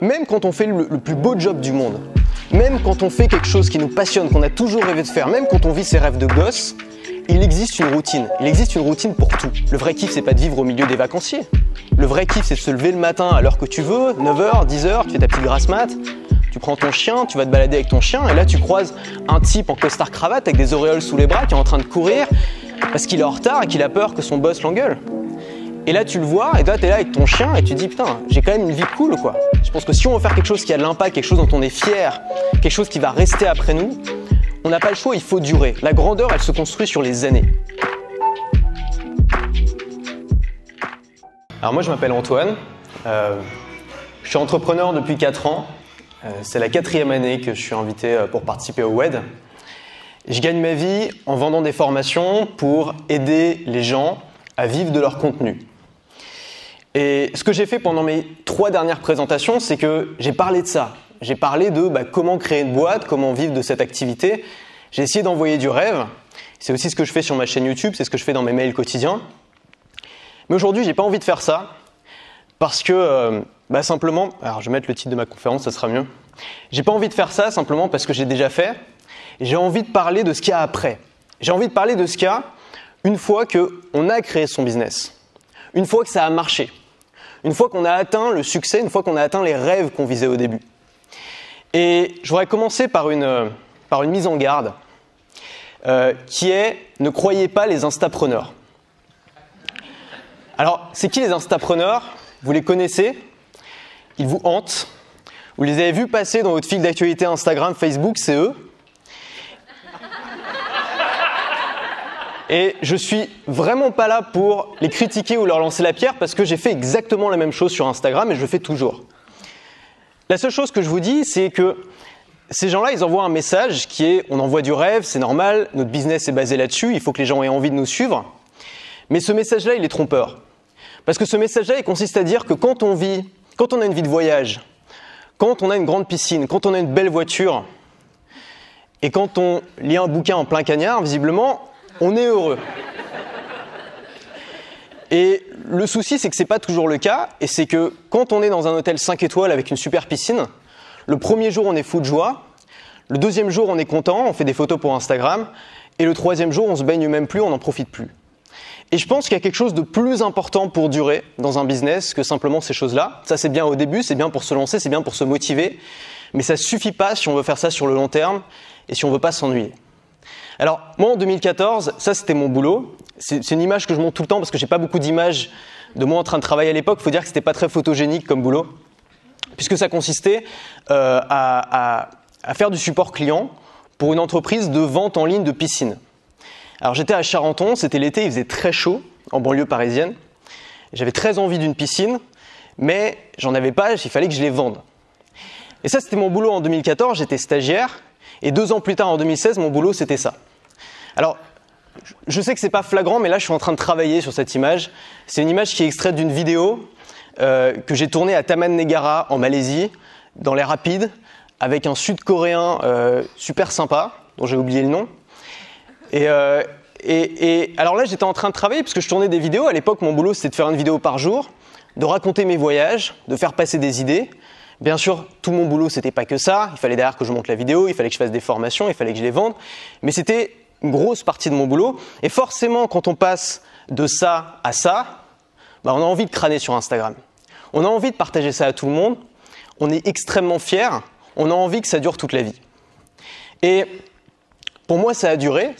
même quand on fait le plus beau job du monde, même quand on fait quelque chose qui nous passionne, qu'on a toujours rêvé de faire, même quand on vit ses rêves de gosse, il existe une routine. Il existe une routine pour tout. Le vrai kiff, c'est pas de vivre au milieu des vacanciers. Le vrai kiff, c'est de se lever le matin à l'heure que tu veux, 9h, 10h, tu fais ta petite grasse mat, tu prends ton chien, tu vas te balader avec ton chien, et là tu croises un type en costard-cravate avec des auréoles sous les bras qui est en train de courir parce qu'il est en retard et qu'il a peur que son boss l'engueule. Et là tu le vois, et toi t'es là avec ton chien et tu te dis putain, j'ai quand même une vie cool quoi. Je pense que si on veut faire quelque chose qui a de l'impact, quelque chose dont on est fier, quelque chose qui va rester après nous, on n'a pas le choix, il faut durer. La grandeur, elle se construit sur les années. Alors moi je m'appelle Antoine, je suis entrepreneur depuis 4 ans. C'est la 4e année que je suis invité pour participer au WED. Je gagne ma vie en vendant des formations pour aider les gens à vivre de leur contenu. Et ce que j'ai fait pendant mes 3 dernières présentations, c'est que j'ai parlé de ça. J'ai parlé de comment créer une boîte, comment vivre de cette activité. J'ai essayé d'envoyer du rêve. C'est aussi ce que je fais sur ma chaîne YouTube, c'est ce que je fais dans mes mails quotidiens. Mais aujourd'hui, j'ai pas envie de faire ça parce que simplement, alors je vais mettre le titre de ma conférence, ça sera mieux. J'ai pas envie de faire ça simplement parce que j'ai déjà fait. J'ai envie de parler de ce qu'il y a après. J'ai envie de parler de ce qu'il y a une fois qu'on a créé son business, une fois que ça a marché, une fois qu'on a atteint le succès, une fois qu'on a atteint les rêves qu'on visait au début. Et je voudrais commencer par une mise en garde qui est « Ne croyez pas les instapreneurs ». Alors, c'est qui les instapreneurs? Vous les connaissez? Ils vous hantent. Vous les avez vus passer dans votre fil d'actualité Instagram, Facebook, c'est eux. Et je suis vraiment pas là pour les critiquer ou leur lancer la pierre parce que j'ai fait exactement la même chose sur Instagram et je le fais toujours. La seule chose que je vous dis, c'est que ces gens-là, ils envoient un message qui est « on envoie du rêve, c'est normal, notre business est basé là-dessus, il faut que les gens aient envie de nous suivre ». Mais ce message-là, il est trompeur. Parce que ce message-là, il consiste à dire que quand on a une vie de voyage, quand on a une grande piscine, quand on a une belle voiture, et quand on lit un bouquin en plein cagnard, visiblement, on est heureux. Et le souci, c'est que c'est pas toujours le cas, et c'est que quand on est dans un hôtel 5 étoiles avec une super piscine, le premier jour, on est fou de joie, le deuxième jour, on est content, on fait des photos pour Instagram, et le troisième jour, on se baigne même plus, on n'en profite plus. Et je pense qu'il y a quelque chose de plus important pour durer dans un business que simplement ces choses-là. Ça, c'est bien au début, c'est bien pour se lancer, c'est bien pour se motiver, mais ça suffit pas si on veut faire ça sur le long terme et si on veut pas s'ennuyer. Alors, moi, en 2014, ça, c'était mon boulot. C'est une image que je montre tout le temps parce que j'ai pas beaucoup d'images de moi en train de travailler à l'époque. Il faut dire que c'était pas très photogénique comme boulot, puisque ça consistait à faire du support client pour une entreprise de vente en ligne de piscines. Alors j'étais à Charenton, c'était l'été, il faisait très chaud en banlieue parisienne. J'avais très envie d'une piscine, mais j'en avais pas, il fallait que je les vende. Et ça, c'était mon boulot en 2014, j'étais stagiaire, et 2 ans plus tard, en 2016, mon boulot, c'était ça. Alors, je sais que c'est pas flagrant, mais là, je suis en train de travailler sur cette image. C'est une image qui est extraite d'une vidéo que j'ai tournée à Taman Negara, en Malaisie, dans les rapides, avec un Sud-Coréen super sympa, dont j'ai oublié le nom. Et alors là, j'étais en train de travailler parce que je tournais des vidéos. À l'époque, mon boulot, c'était de faire une vidéo par jour, de raconter mes voyages, de faire passer des idées. Bien sûr, tout mon boulot, c'était pas que ça. Il fallait derrière que je monte la vidéo, il fallait que je fasse des formations, il fallait que je les vende. Mais c'était une grosse partie de mon boulot. Et forcément, quand on passe de ça à ça, on a envie de crâner sur Instagram. On a envie de partager ça à tout le monde. On est extrêmement fiers. On a envie que ça dure toute la vie. Et pour moi, ça a duré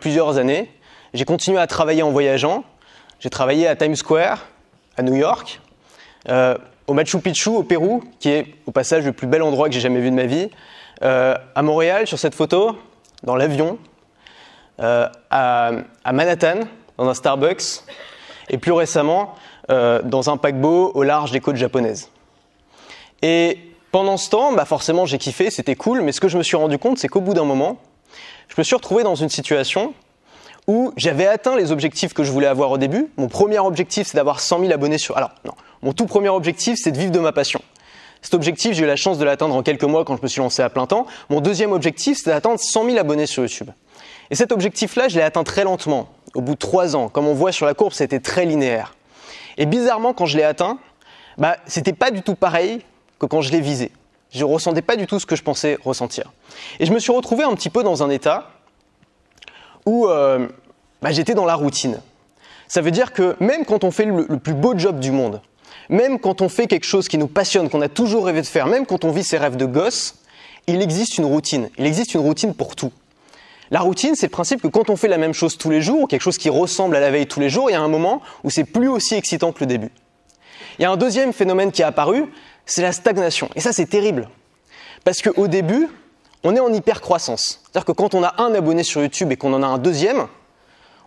plusieurs années. J'ai continué à travailler en voyageant. J'ai travaillé à Times Square, à New York, au Machu Picchu, au Pérou, qui est au passage le plus bel endroit que j'ai jamais vu de ma vie, à Montréal, sur cette photo, dans l'avion, à Manhattan, dans un Starbucks, et plus récemment, dans un paquebot au large des côtes japonaises. Et pendant ce temps, forcément, j'ai kiffé, c'était cool, mais ce que je me suis rendu compte, c'est qu'au bout d'un moment, je me suis retrouvé dans une situation où j'avais atteint les objectifs que je voulais avoir au début. Mon premier objectif, c'est d'avoir 100 000 abonnés sur... Alors, non. Mon tout premier objectif, c'est de vivre de ma passion. Cet objectif, j'ai eu la chance de l'atteindre en quelques mois quand je me suis lancé à plein temps. Mon deuxième objectif, c'est d'atteindre 100 000 abonnés sur YouTube. Et cet objectif-là, je l'ai atteint très lentement, au bout de 3 ans. Comme on voit sur la courbe, c'était très linéaire. Et bizarrement, quand je l'ai atteint, c'était pas du tout pareil que quand je l'ai visé. Je ne ressentais pas du tout ce que je pensais ressentir. Et je me suis retrouvé un petit peu dans un état où j'étais dans la routine. Ça veut dire que même quand on fait le plus beau job du monde, même quand on fait quelque chose qui nous passionne, qu'on a toujours rêvé de faire, même quand on vit ses rêves de gosse, il existe une routine. Il existe une routine pour tout. La routine, c'est le principe que quand on fait la même chose tous les jours, ou quelque chose qui ressemble à la veille tous les jours, il y a un moment où c'est plus aussi excitant que le début. Il y a un deuxième phénomène qui est apparu, c'est la stagnation. Et ça, c'est terrible. Parce qu'au début, on est en hyper-croissance. C'est-à-dire que quand on a un abonné sur YouTube et qu'on en a un deuxième,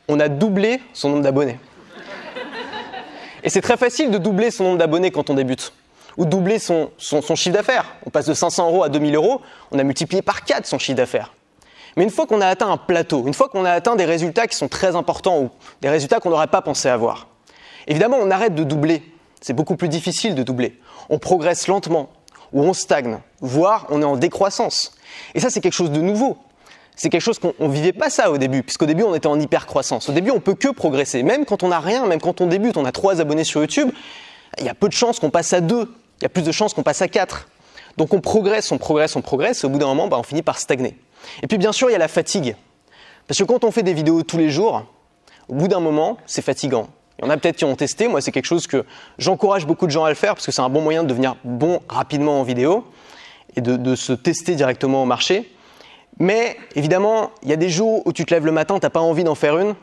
on a doublé son nombre d'abonnés. Et c'est très facile de doubler son nombre d'abonnés quand on débute. Ou doubler son chiffre d'affaires. On passe de 500 € à 2000 €, on a multiplié par 4 son chiffre d'affaires. Mais une fois qu'on a atteint un plateau, une fois qu'on a atteint des résultats qui sont très importants ou des résultats qu'on n'aurait pas pensé avoir, évidemment, on arrête de doubler. C'est beaucoup plus difficile de doubler. On progresse lentement, ou on stagne, voire on est en décroissance. Et ça, c'est quelque chose de nouveau. C'est quelque chose qu'on ne vivait pas ça au début, puisqu'au début, on était en hyper-croissance. Au début, on ne peut que progresser. Même quand on n'a rien, même quand on débute, on a 3 abonnés sur YouTube, il y a peu de chances qu'on passe à 2. Il y a plus de chances qu'on passe à 4. Donc on progresse, et au bout d'un moment, on finit par stagner. Et puis bien sûr, il y a la fatigue. Parce que quand on fait des vidéos tous les jours, au bout d'un moment, c'est fatigant. Il y en a peut-être qui ont testé. Moi, c'est quelque chose que j'encourage beaucoup de gens à le faire parce que c'est un bon moyen de devenir bon rapidement en vidéo et de se tester directement au marché. Mais évidemment, il y a des jours où tu te lèves le matin, tu n'as pas envie d'en faire une.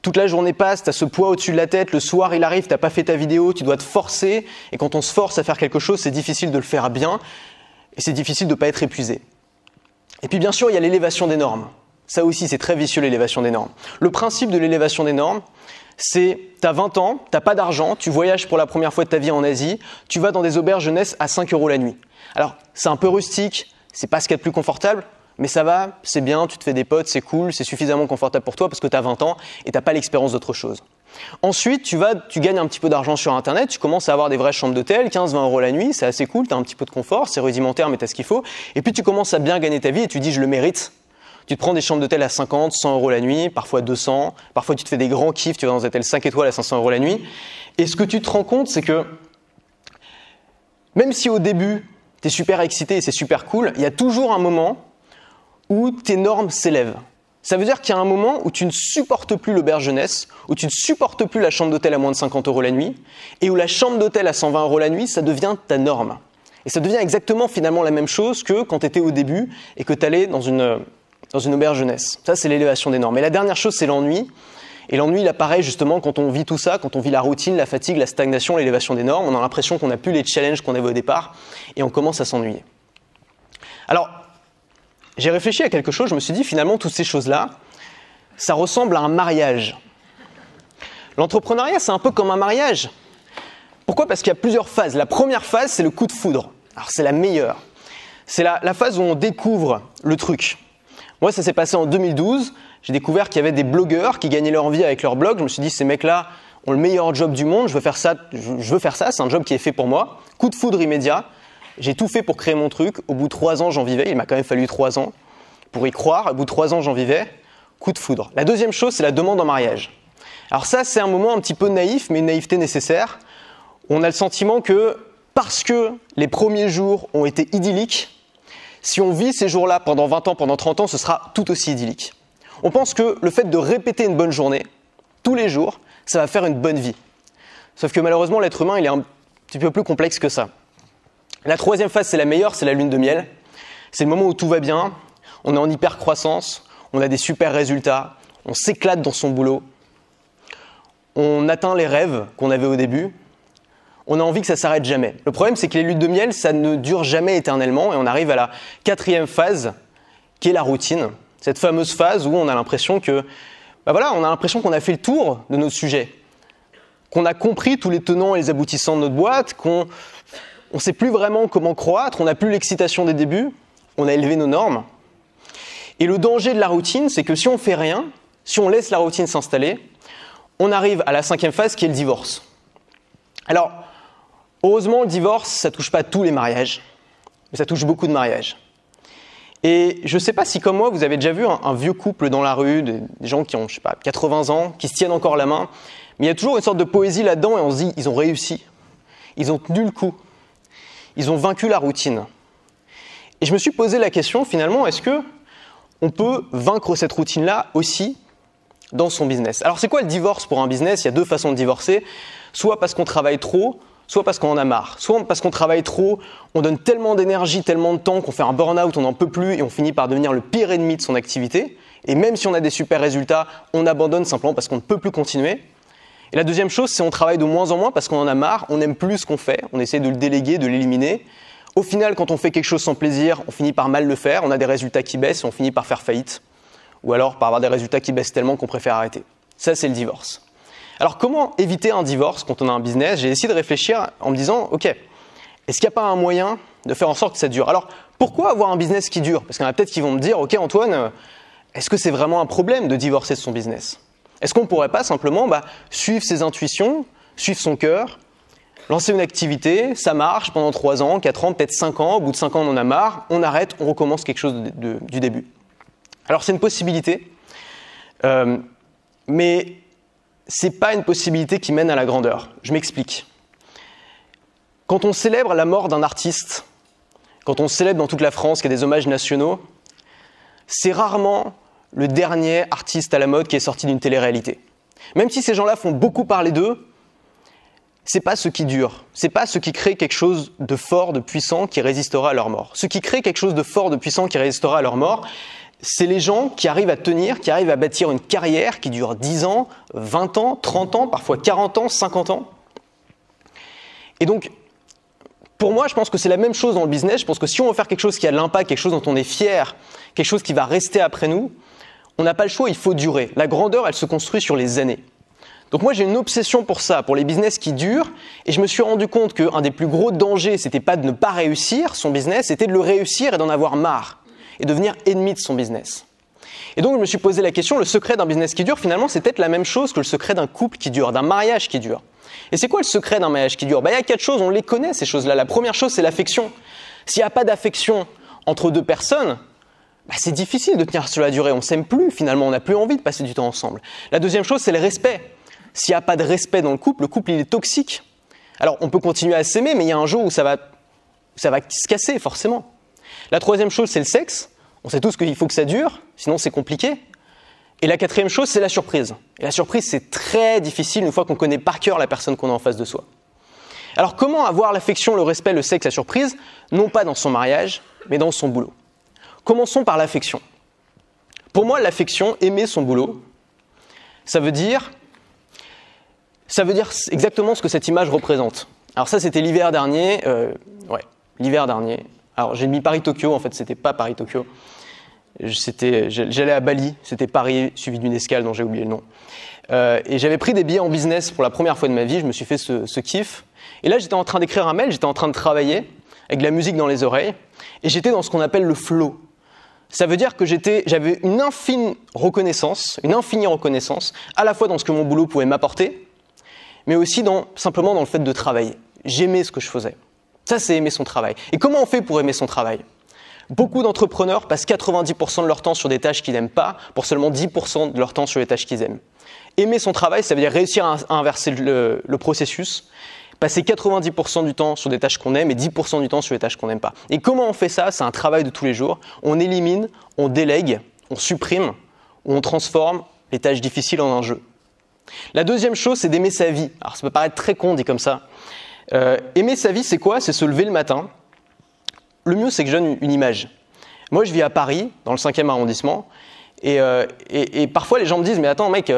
Toute la journée passe, tu as ce poids au-dessus de la tête, le soir il arrive, tu n'as pas fait ta vidéo, tu dois te forcer. Et quand on se force à faire quelque chose, c'est difficile de le faire bien et c'est difficile de ne pas être épuisé. Et puis bien sûr, il y a l'élévation des normes. Ça aussi, c'est très vicieux, l'élévation des normes. Le principe de l'élévation des normes, c'est tu as 20 ans, tu n'as pas d'argent, tu voyages pour la première fois de ta vie en Asie, tu vas dans des auberges jeunesse à 5 € la nuit. Alors, c'est un peu rustique, c'est pas ce qu'il y a de plus confortable, mais ça va, c'est bien, tu te fais des potes, c'est cool, c'est suffisamment confortable pour toi parce que tu as 20 ans et tu n'as pas l'expérience d'autre chose. Ensuite, tu gagnes un petit peu d'argent sur Internet, tu commences à avoir des vraies chambres d'hôtel, 15-20 € la nuit, c'est assez cool, tu as un petit peu de confort, c'est rudimentaire mais tu as ce qu'il faut. Et puis tu commences à bien gagner ta vie et tu dis je le mérite. Tu te prends des chambres d'hôtel à 50, 100 € la nuit, parfois 200, parfois tu te fais des grands kiffs, tu vas dans un hôtel 5 étoiles à 500 € la nuit. Et ce que tu te rends compte, c'est que même si au début, tu es super excité et c'est super cool, il y a toujours un moment où tes normes s'élèvent. Ça veut dire qu'il y a un moment où tu ne supportes plus l'auberge jeunesse, où tu ne supportes plus la chambre d'hôtel à moins de 50 € la nuit, et où la chambre d'hôtel à 120 € la nuit, ça devient ta norme. Et ça devient exactement finalement la même chose que quand tu étais au début et que tu allais dans une auberge jeunesse. Ça, c'est l'élévation des normes. Et la dernière chose, c'est l'ennui. Et l'ennui, il apparaît justement quand on vit tout ça, quand on vit la routine, la fatigue, la stagnation, l'élévation des normes. On a l'impression qu'on n'a plus les challenges qu'on avait au départ et on commence à s'ennuyer. Alors, j'ai réfléchi à quelque chose, je me suis dit finalement toutes ces choses-là, ça ressemble à un mariage. L'entrepreneuriat, c'est un peu comme un mariage. Pourquoi ? Parce qu'il y a plusieurs phases. La première phase, c'est le coup de foudre. Alors c'est la meilleure. C'est la phase où on découvre le truc. Moi, ça s'est passé en 2012. J'ai découvert qu'il y avait des blogueurs qui gagnaient leur vie avec leur blog. Je me suis dit, ces mecs-là ont le meilleur job du monde. Je veux faire ça. C'est un job qui est fait pour moi. Coup de foudre immédiat. J'ai tout fait pour créer mon truc. Au bout de 3 ans, j'en vivais. Il m'a quand même fallu 3 ans pour y croire. Au bout de 3 ans, j'en vivais. Coup de foudre. La deuxième chose, c'est la demande en mariage. Alors ça, c'est un moment un petit peu naïf, mais une naïveté nécessaire. On a le sentiment que parce que les premiers jours ont été idylliques, si on vit ces jours-là pendant 20 ans, pendant 30 ans, ce sera tout aussi idyllique. On pense que le fait de répéter une bonne journée, tous les jours, ça va faire une bonne vie. Sauf que malheureusement, l'être humain, il est un petit peu plus complexe que ça. La troisième phase, c'est la meilleure, c'est la lune de miel. C'est le moment où tout va bien, on est en hyper-croissance, on a des super résultats, on s'éclate dans son boulot, on atteint les rêves qu'on avait au début, on a envie que ça s'arrête jamais. Le problème, c'est que les lunes de miel, ça ne dure jamais éternellement et on arrive à la quatrième phase, qui est la routine. Cette fameuse phase où on a l'impression qu'on a fait le tour de notre sujet, qu'on a compris tous les tenants et les aboutissants de notre boîte, qu'on ne sait plus vraiment comment croître, on n'a plus l'excitation des débuts, on a élevé nos normes. Et le danger de la routine, c'est que si on ne fait rien, si on laisse la routine s'installer, on arrive à la cinquième phase qui est le divorce. Alors, heureusement, le divorce, ça ne touche pas tous les mariages, mais ça touche beaucoup de mariages. Et je ne sais pas si, comme moi, vous avez déjà vu un vieux couple dans la rue, des gens qui ont, 80 ans, qui se tiennent encore la main, mais il y a toujours une sorte de poésie là-dedans et on se dit, ils ont réussi, ils ont tenu le coup. ils ont vaincu la routine. Et je me suis posé la question, finalement, est-ce qu'on peut vaincre cette routine-là aussi dans son business? Alors, c'est quoi le divorce pour un business? Il y a deux façons de divorcer. Soit parce qu'on travaille trop, soit parce qu'on en a marre. Soit parce qu'on travaille trop, on donne tellement d'énergie, tellement de temps qu'on fait un burn-out, on n'en peut plus et on finit par devenir le pire ennemi de son activité. Et même si on a des super résultats, on abandonne simplement parce qu'on ne peut plus continuer. Et la deuxième chose, c'est qu'on travaille de moins en moins parce qu'on en a marre, on n'aime plus ce qu'on fait, on essaie de le déléguer, de l'éliminer. Au final, quand on fait quelque chose sans plaisir, on finit par mal le faire, on a des résultats qui baissent et on finit par faire faillite. Ou alors par avoir des résultats qui baissent tellement qu'on préfère arrêter. Ça, c'est le divorce. Alors, comment éviter un divorce quand on a un business? J'ai essayé de réfléchir en me disant, ok, est-ce qu'il n'y a pas un moyen de faire en sorte que ça dure? Alors, pourquoi avoir un business qui dure? Parce qu'il y en a peut-être qui vont me dire, ok Antoine, est-ce que c'est vraiment un problème de divorcer de son business? Est-ce qu'on ne pourrait pas simplement suivre ses intuitions, suivre son cœur, lancer une activité, ça marche pendant 3 ans, 4 ans, peut-être 5 ans, au bout de 5 ans on en a marre, on arrête, on recommence quelque chose du début. Alors c'est une possibilité, mais ce n'est pas une possibilité qui mène à la grandeur. Je m'explique. Quand on célèbre la mort d'un artiste, quand on célèbre dans toute la France qu'il y a des hommages nationaux, c'est rarement le dernier artiste à la mode qui est sorti d'une télé-réalité. Même si ces gens-là font beaucoup parler d'eux, c'est pas ce qui dure, c'est pas ce qui crée quelque chose de fort, de puissant qui résistera à leur mort. Ce qui crée quelque chose de fort, de puissant qui résistera à leur mort, c'est les gens qui arrivent à tenir, qui arrivent à bâtir une carrière qui dure 10 ans, 20 ans, 30 ans, parfois 40 ans, 50 ans. Et donc, pour moi, je pense que c'est la même chose dans le business. Je pense que si on veut faire quelque chose qui a de l'impact, quelque chose dont on est fier, quelque chose qui va rester après nous, on n'a pas le choix, il faut durer. La grandeur, elle se construit sur les années. Donc moi, j'ai une obsession pour ça, pour les business qui durent, et je me suis rendu compte qu'un des plus gros dangers, c'était pas de ne pas réussir son business, c'était de le réussir et d'en avoir marre, et devenir ennemi de son business. Et donc, je me suis posé la question, le secret d'un business qui dure, finalement, c'est peut-être la même chose que le secret d'un couple qui dure, d'un mariage qui dure. Et c'est quoi le secret d'un mariage qui dure? Il y a 4 choses, on les connaît, ces choses-là. La première chose, c'est l'affection. S'il n'y a pas d'affection entre deux personnes, c'est difficile de tenir sur la durée. On ne s'aime plus, finalement, on n'a plus envie de passer du temps ensemble. La deuxième chose, c'est le respect. S'il n'y a pas de respect dans le couple il est toxique. Alors, on peut continuer à s'aimer, mais il y a un jour où ça va se casser, forcément. La troisième chose, c'est le sexe. On sait tous qu'il faut que ça dure, sinon c'est compliqué. Et la quatrième chose, c'est la surprise. Et la surprise, c'est très difficile une fois qu'on connaît par cœur la personne qu'on a en face de soi. Alors, comment avoir l'affection, le respect, le sexe, la surprise? Non pas dans son mariage, mais dans son boulot. Commençons par l'affection. Pour moi, l'affection, aimer son boulot, ça veut dire exactement ce que cette image représente. Alors ça, c'était l'hiver dernier. L'hiver dernier. Alors j'ai mis Paris-Tokyo, en fait, c'était pas Paris-Tokyo. J'allais à Bali, c'était Paris suivi d'une escale dont j'ai oublié le nom. Et j'avais pris des billets en business pour la première fois de ma vie, je me suis fait ce kiff. Et là, j'étais en train d'écrire un mail, j'étais en train de travailler avec de la musique dans les oreilles, et j'étais dans ce qu'on appelle le flow. Ça veut dire que j'avais une infinie reconnaissance, à la fois dans ce que mon boulot pouvait m'apporter, mais aussi simplement dans le fait de travailler. J'aimais ce que je faisais. Ça, c'est aimer son travail. Et comment on fait pour aimer son travail? Beaucoup d'entrepreneurs passent 90% de leur temps sur des tâches qu'ils n'aiment pas, pour seulement 10% de leur temps sur les tâches qu'ils aiment. Aimer son travail, ça veut dire réussir à inverser le processus, passer 90% du temps sur des tâches qu'on aime et 10% du temps sur les tâches qu'on n'aime pas. Et comment on fait ça? C'est un travail de tous les jours. On élimine, on délègue, on supprime, ou on transforme les tâches difficiles en un jeu. La deuxième chose, c'est d'aimer sa vie. Alors ça peut paraître très con dit comme ça. Aimer sa vie, c'est quoi? C'est se lever le matin. Le mieux, c'est que je donne une image. Moi, je vis à Paris, dans le 5e arrondissement, et parfois les gens me disent « Mais attends mec,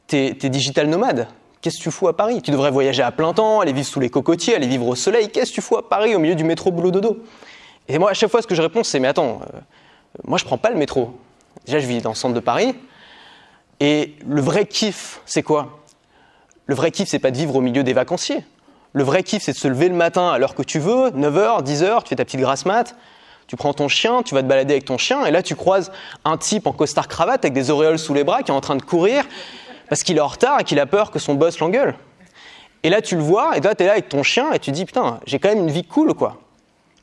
t'es digital nomade. Qu'est-ce que tu fous à Paris? Tu devrais voyager à plein temps, aller vivre sous les cocotiers, aller vivre au soleil. Qu'est-ce que tu fous à Paris au milieu du métro boulot dodo ?» Et moi, à chaque fois, ce que je réponds, c'est « Mais attends, moi, je prends pas le métro. Déjà, je vis dans le centre de Paris. Et le vrai kiff, c'est quoi? Le vrai kiff, c'est pas de vivre au milieu des vacanciers. Le vrai kiff, c'est de se lever le matin à l'heure que tu veux, 9h, 10h, tu fais ta petite grasse mat, tu prends ton chien, tu vas te balader avec ton chien, et là, tu croises un type en costard-cravate avec des auréoles sous les bras qui est en train de courir parce qu'il est en retard et qu'il a peur que son boss l'engueule. Et là, tu le vois, et toi, tu es là avec ton chien, et tu te dis « Putain, j'ai quand même une vie cool, quoi. »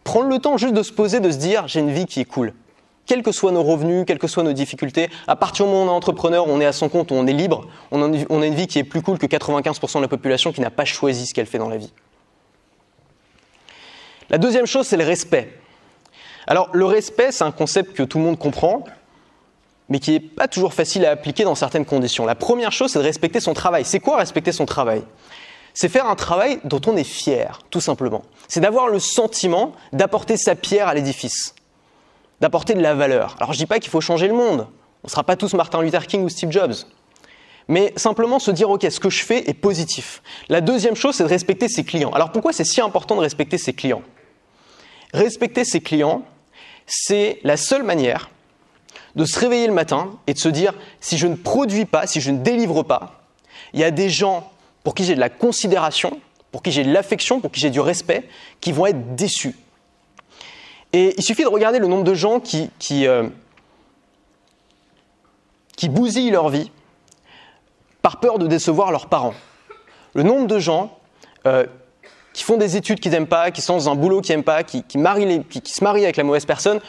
Prendre le temps juste de se poser, de se dire « J'ai une vie qui est cool. » Quels que soient nos revenus, quelles que soient nos difficultés, à partir du moment où on est entrepreneur, on est à son compte, on est libre, on a une vie qui est plus cool que 95% de la population qui n'a pas choisi ce qu'elle fait dans la vie. La deuxième chose, c'est le respect. Alors, le respect, c'est un concept que tout le monde comprend, mais qui n'est pas toujours facile à appliquer dans certaines conditions. La première chose, c'est de respecter son travail. C'est quoi respecter son travail? C'est faire un travail dont on est fier, tout simplement. C'est d'avoir le sentiment d'apporter sa pierre à l'édifice, d'apporter de la valeur. Alors, je ne dis pas qu'il faut changer le monde. On ne sera pas tous Martin Luther King ou Steve Jobs. Mais simplement se dire, OK, ce que je fais est positif. La deuxième chose, c'est de respecter ses clients. Alors, pourquoi c'est si important de respecter ses clients? Respecter ses clients, c'est la seule manière de se réveiller le matin et de se dire, si je ne produis pas, si je ne délivre pas, il y a des gens pour qui j'ai de la considération, pour qui j'ai de l'affection, pour qui j'ai du respect, qui vont être déçus. Et il suffit de regarder le nombre de gens qui bousillent leur vie par peur de décevoir leurs parents. Le nombre de gens qui font des études qu'ils n'aiment pas, qui sont dans un boulot qu'ils n'aiment pas, qui se marient avec la mauvaise personne,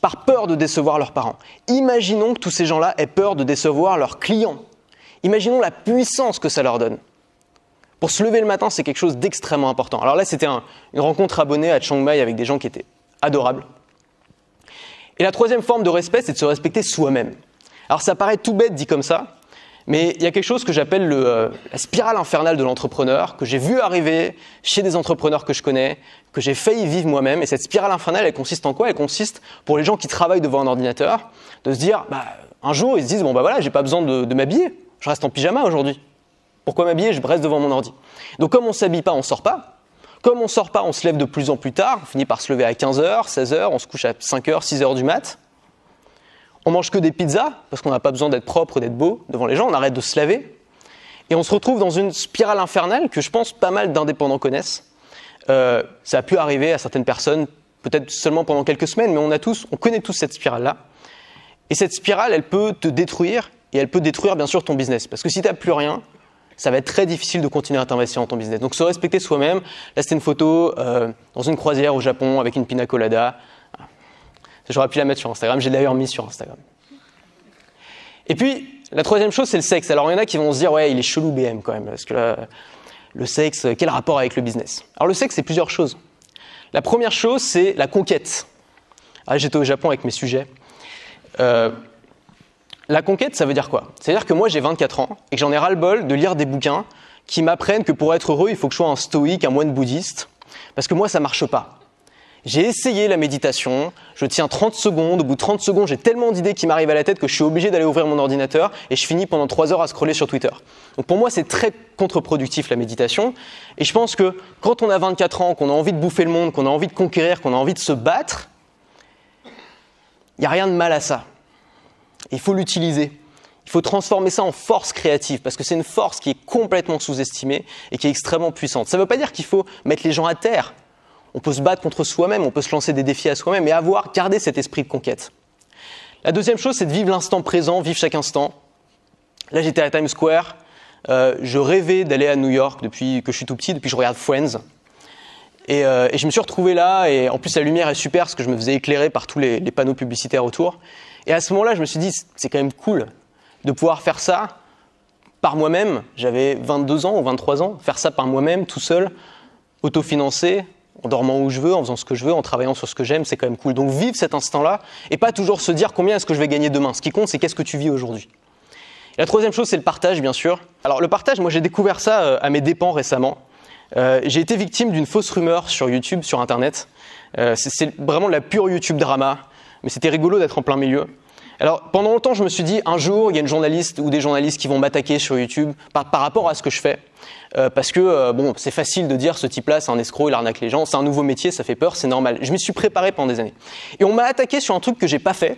par peur de décevoir leurs parents. Imaginons que tous ces gens-là aient peur de décevoir leurs clients. Imaginons la puissance que ça leur donne. Pour se lever le matin, c'est quelque chose d'extrêmement important. Alors là, c'était une rencontre abonnée à Chiang Mai avec des gens qui étaient adorables. Et la troisième forme de respect, c'est de se respecter soi-même. Alors ça paraît tout bête dit comme ça, mais il y a quelque chose que j'appelle la spirale infernale de l'entrepreneur, que j'ai vu arriver chez des entrepreneurs que je connais, que j'ai failli vivre moi-même. Et cette spirale infernale, elle consiste en quoi? Elle consiste, pour les gens qui travaillent devant un ordinateur, de se dire, un jour, ils se disent, bon voilà, j'ai pas besoin de m'habiller, je reste en pyjama aujourd'hui. Pourquoi m'habiller? Je reste devant mon ordi. Donc comme on s'habille pas, on sort pas. Comme on sort pas, on se lève de plus en plus tard, on finit par se lever à 15h, 16h, on se couche à 5h, 6h du mat'. On mange que des pizzas, parce qu'on n'a pas besoin d'être propre, d'être beau devant les gens, on arrête de se laver. Et on se retrouve dans une spirale infernale que je pense pas mal d'indépendants connaissent. Ça a pu arriver à certaines personnes, peut-être seulement pendant quelques semaines, mais on connaît tous cette spirale-là. Et cette spirale, elle peut te détruire, et elle peut détruire bien sûr ton business. Parce que si tu n'as plus rien, ça va être très difficile de continuer à t'investir dans ton business. Donc se respecter soi-même. Là, c'était une photo dans une croisière au Japon avec une pina colada. J'aurais pu la mettre sur Instagram. J'ai d'ailleurs mis sur Instagram. Et puis, la troisième chose, c'est le sexe. Alors, il y en a qui vont se dire, ouais, il est chelou BM quand même. Parce que là, le sexe, quel rapport avec le business? Alors, le sexe, c'est plusieurs choses. La première chose, c'est la conquête. Ah, j'étais au Japon avec mes sujets. La conquête, ça veut dire quoi? C'est-à-dire que moi, j'ai 24 ans et que j'en ai ras-le-bol de lire des bouquins qui m'apprennent que pour être heureux, il faut que je sois un stoïque, un moine bouddhiste. Parce que moi, ça marche pas. J'ai essayé la méditation, je tiens 30 secondes, au bout de 30 secondes, j'ai tellement d'idées qui m'arrivent à la tête que je suis obligé d'aller ouvrir mon ordinateur et je finis pendant 3 heures à scroller sur Twitter. Donc pour moi, c'est très contre-productif la méditation. Et je pense que quand on a 24 ans, qu'on a envie de bouffer le monde, qu'on a envie de conquérir, qu'on a envie de se battre, il n'y a rien de mal à ça. Il faut l'utiliser. Il faut transformer ça en force créative parce que c'est une force qui est complètement sous-estimée et qui est extrêmement puissante. Ça ne veut pas dire qu'il faut mettre les gens à terre. On peut se battre contre soi-même, on peut se lancer des défis à soi-même et garder cet esprit de conquête. La deuxième chose, c'est de vivre l'instant présent, vivre chaque instant. Là, j'étais à Times Square. Je rêvais d'aller à New York depuis que je suis tout petit, depuis que je regarde Friends. Et je me suis retrouvé là, et en plus la lumière est super parce que je me faisais éclairer par tous les panneaux publicitaires autour. Et à ce moment-là, je me suis dit, c'est quand même cool de pouvoir faire ça par moi-même. J'avais 22 ans ou 23 ans, faire ça par moi-même, tout seul, autofinancé, en dormant où je veux, en faisant ce que je veux, en travaillant sur ce que j'aime, c'est quand même cool. Donc vivre cet instant-là et pas toujours se dire combien est-ce que je vais gagner demain. Ce qui compte, c'est qu'est-ce que tu vis aujourd'hui. Et la troisième chose, c'est le partage, bien sûr. Alors le partage, moi j'ai découvert ça à mes dépens récemment. J'ai été victime d'une fausse rumeur sur YouTube, sur Internet. C'est vraiment de la pure YouTube drama, mais c'était rigolo d'être en plein milieu. Alors pendant longtemps, je me suis dit, un jour, il y a une journaliste ou des journalistes qui vont m'attaquer sur YouTube par rapport à ce que je fais. Parce que c'est facile de dire ce type-là, c'est un escroc, il arnaque les gens, c'est un nouveau métier, ça fait peur, c'est normal. Je m'y suis préparé pendant des années. Et on m'a attaqué sur un truc que j'ai pas fait,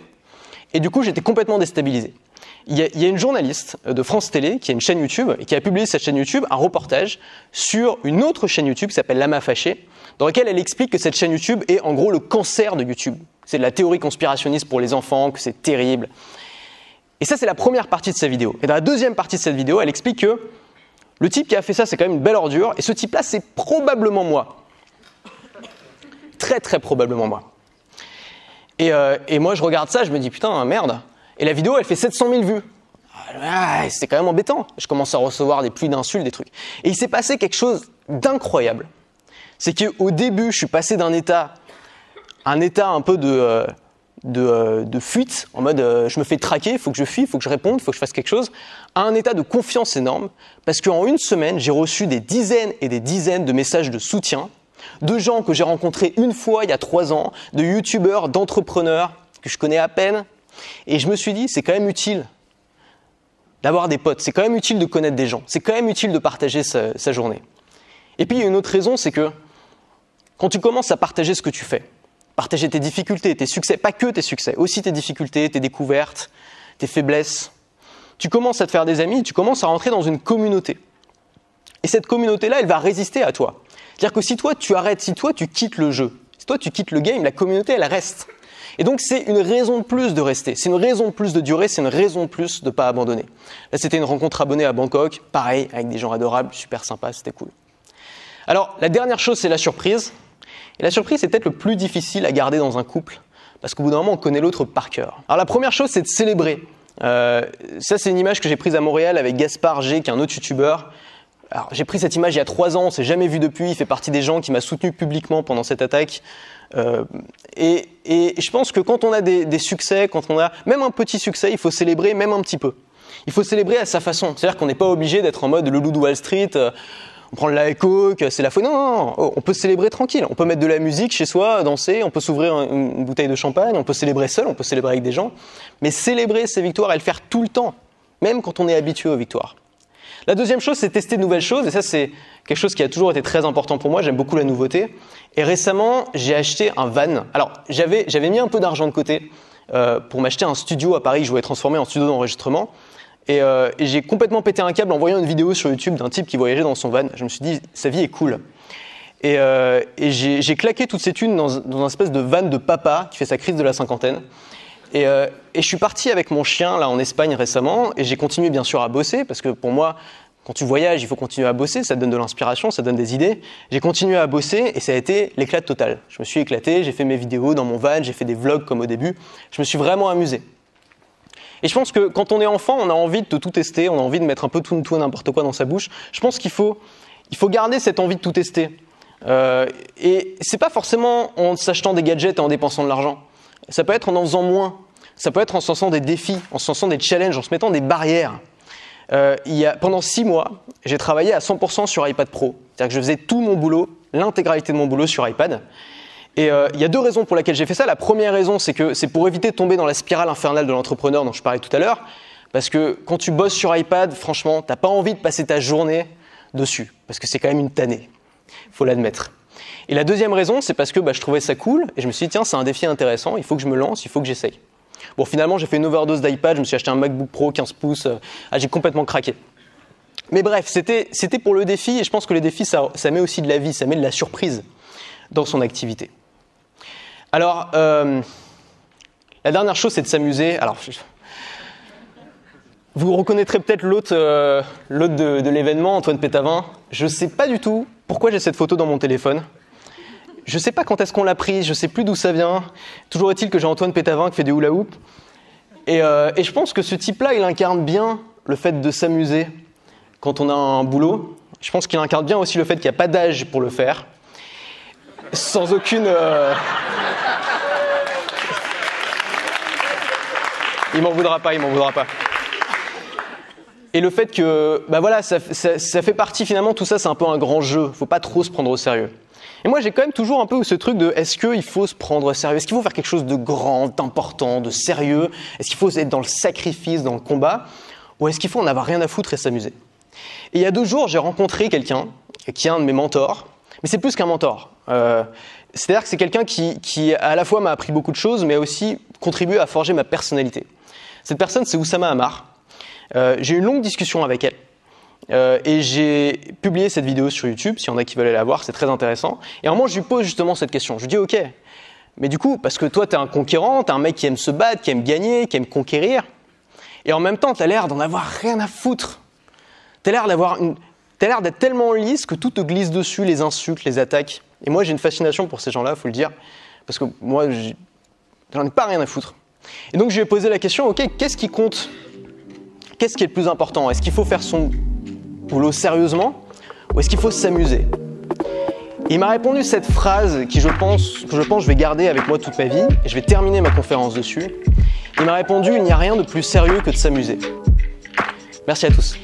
et du coup j'étais complètement déstabilisé. Il y a une journaliste de France Télé qui a une chaîne YouTube et qui a publié cette chaîne YouTube un reportage sur une autre chaîne YouTube qui s'appelle Lama Fâché, dans laquelle elle explique que cette chaîne YouTube est en gros le cancer de YouTube. C'est de la théorie conspirationniste pour les enfants, que c'est terrible. Et ça, c'est la première partie de sa vidéo. Et dans la deuxième partie de cette vidéo, elle explique que le type qui a fait ça, c'est quand même une belle ordure. Et ce type-là, c'est probablement moi. Très, très probablement moi. Et moi, je regarde ça, je me dis, putain, merde. Et la vidéo, elle fait 700 000 vues. C'est quand même embêtant. Je commence à recevoir des pluies d'insultes, des trucs. Et il s'est passé quelque chose d'incroyable. C'est qu'au début, je suis passé d'un état, un peu de fuite, en mode je me fais traquer, il faut que je fuis, il faut que je réponde, il faut que je fasse quelque chose, à un état de confiance énorme, parce qu'en une semaine, j'ai reçu des dizaines et des dizaines de messages de soutien, de gens que j'ai rencontrés une fois il y a 3 ans, de youtubeurs, d'entrepreneurs que je connais à peine, et je me suis dit, c'est quand même utile d'avoir des potes, c'est quand même utile de connaître des gens, c'est quand même utile de partager sa journée. Et puis il y a une autre raison, c'est que quand tu commences à partager ce que tu fais, partager tes difficultés, tes succès, pas que tes succès, aussi tes difficultés, tes découvertes, tes faiblesses. Tu commences à te faire des amis, tu commences à rentrer dans une communauté. Et cette communauté-là, elle va résister à toi. C'est-à-dire que si toi, tu arrêtes, si toi, tu quittes le jeu, si toi, tu quittes le game, la communauté, elle reste. Et donc, c'est une raison de plus de rester, c'est une raison de plus de durer, c'est une raison de plus de ne pas abandonner. Là, c'était une rencontre abonnée à Bangkok, pareil, avec des gens adorables, super sympa, c'était cool. Alors, la dernière chose, c'est la surprise. Et la surprise, c'est peut-être le plus difficile à garder dans un couple, parce qu'au bout d'un moment, on connaît l'autre par cœur. Alors la première chose, c'est de célébrer. Ça, c'est une image que j'ai prise à Montréal avec Gaspard G, qui est un autre youtubeur. Alors, j'ai pris cette image il y a 3 ans, on s'est jamais vu depuis, il fait partie des gens qui m'a soutenu publiquement pendant cette attaque. Et je pense que quand on a des succès, quand on a même un petit succès, il faut célébrer même un petit peu. Il faut célébrer à sa façon. C'est-à-dire qu'on n'est pas obligé d'être en mode le loup de Wall Street, on prend la coke, c'est la folie. Non, on peut célébrer tranquille. On peut mettre de la musique chez soi, danser, on peut s'ouvrir une bouteille de champagne, on peut célébrer seul, on peut célébrer avec des gens. Mais célébrer ses victoires et le faire tout le temps, même quand on est habitué aux victoires. La deuxième chose, c'est tester de nouvelles choses. Et ça, c'est quelque chose qui a toujours été très important pour moi. J'aime beaucoup la nouveauté. Et récemment, j'ai acheté un van. Alors, j'avais mis un peu d'argent de côté pour m'acheter un studio à Paris que je voulais transformer en studio d'enregistrement. Et j'ai complètement pété un câble en voyant une vidéo sur YouTube d'un type qui voyageait dans son van. Je me suis dit, sa vie est cool. Et j'ai claqué toutes ces thunes dans un espèce de van de papa qui fait sa crise de la cinquantaine. Et je suis parti avec mon chien là en Espagne récemment et j'ai continué bien sûr à bosser parce que pour moi, quand tu voyages, il faut continuer à bosser, ça te donne de l'inspiration, ça te donne des idées. J'ai continué à bosser et ça a été l'éclat total. Je me suis éclaté, j'ai fait mes vidéos dans mon van, j'ai fait des vlogs comme au début. Je me suis vraiment amusé. Et je pense que quand on est enfant, on a envie de tout tester, on a envie de mettre un peu tout et n'importe quoi dans sa bouche. Je pense qu'il faut garder cette envie de tout tester. Et c'est pas forcément en s'achetant des gadgets et en dépensant de l'argent. Ça peut être en faisant moins. Ça peut être en se lançant des défis, en se lançant des challenges, en se mettant des barrières. Pendant 6 mois, j'ai travaillé à 100% sur iPad Pro. C'est-à-dire que je faisais tout mon boulot, l'intégralité de mon boulot sur iPad. Et il y a 2 raisons pour lesquelles j'ai fait ça. La première raison, c'est que c'est pour éviter de tomber dans la spirale infernale de l'entrepreneur dont je parlais tout à l'heure. Parce que quand tu bosses sur iPad, franchement, t'as pas envie de passer ta journée dessus. Parce que c'est quand même une tannée. Faut l'admettre. Et la deuxième raison, c'est parce que je trouvais ça cool. Et je me suis dit, tiens, c'est un défi intéressant. Il faut que je me lance, il faut que j'essaye. Bon, finalement, j'ai fait une overdose d'iPad. Je me suis acheté un MacBook Pro 15 pouces. J'ai complètement craqué. Mais bref, c'était pour le défi. Et je pense que les défis, ça met aussi de la vie, ça met de la surprise dans son activité. Alors, la dernière chose, c'est de s'amuser. Alors, vous reconnaîtrez peut-être l'hôte de l'événement, Antoine Pétavin. Je ne sais pas du tout pourquoi j'ai cette photo dans mon téléphone. Je ne sais pas quand est-ce qu'on l'a prise, je ne sais plus d'où ça vient. Toujours est-il que j'ai Antoine Pétavin qui fait du hula hoop. Et je pense que ce type-là, il incarne bien le fait de s'amuser quand on a un boulot. Je pense qu'il incarne bien aussi le fait qu'il n'y a pas d'âge pour le faire. Sans aucune... Il m'en voudra pas. Et le fait que, voilà, ça fait partie finalement, tout ça c'est un peu un grand jeu, faut pas trop se prendre au sérieux. Et moi j'ai quand même toujours un peu ce truc de, est-ce qu'il faut se prendre au sérieux? Est-ce qu'il faut faire quelque chose de grand, d'important, de sérieux? Est-ce qu'il faut être dans le sacrifice, dans le combat? Ou est-ce qu'il faut en avoir rien à foutre et s'amuser? Et il y a 2 jours, j'ai rencontré quelqu'un qui est un de mes mentors, mais c'est plus qu'un mentor. C'est-à-dire que c'est quelqu'un qui à la fois m'a appris beaucoup de choses, mais a aussi contribué à forger ma personnalité. Cette personne, c'est Oussama Ammar. J'ai eu une longue discussion avec elle et j'ai publié cette vidéo sur YouTube, s'il y en a qui veulent aller la voir, c'est très intéressant. Et à un moment, je lui pose justement cette question. Je lui dis, ok, mais du coup, parce que toi, t'es un conquérant, t'es un mec qui aime se battre, qui aime gagner, qui aime conquérir, et en même temps, t'as l'air d'en avoir rien à foutre. T'as l'air d'être tellement lisse que tout te glisse dessus, les insultes, les attaques. Et moi, j'ai une fascination pour ces gens-là, faut le dire, parce que moi, j'en ai pas rien à foutre. Et donc, je lui ai posé la question, ok, qu'est-ce qui compte? Qu'est-ce qui est le plus important? Est-ce qu'il faut faire son boulot sérieusement ou est-ce qu'il faut s'amuser? Il m'a répondu cette phrase que je pense je vais garder avec moi toute ma vie, et je vais terminer ma conférence dessus. Il m'a répondu « Il n'y a rien de plus sérieux que de s'amuser ». Merci à tous.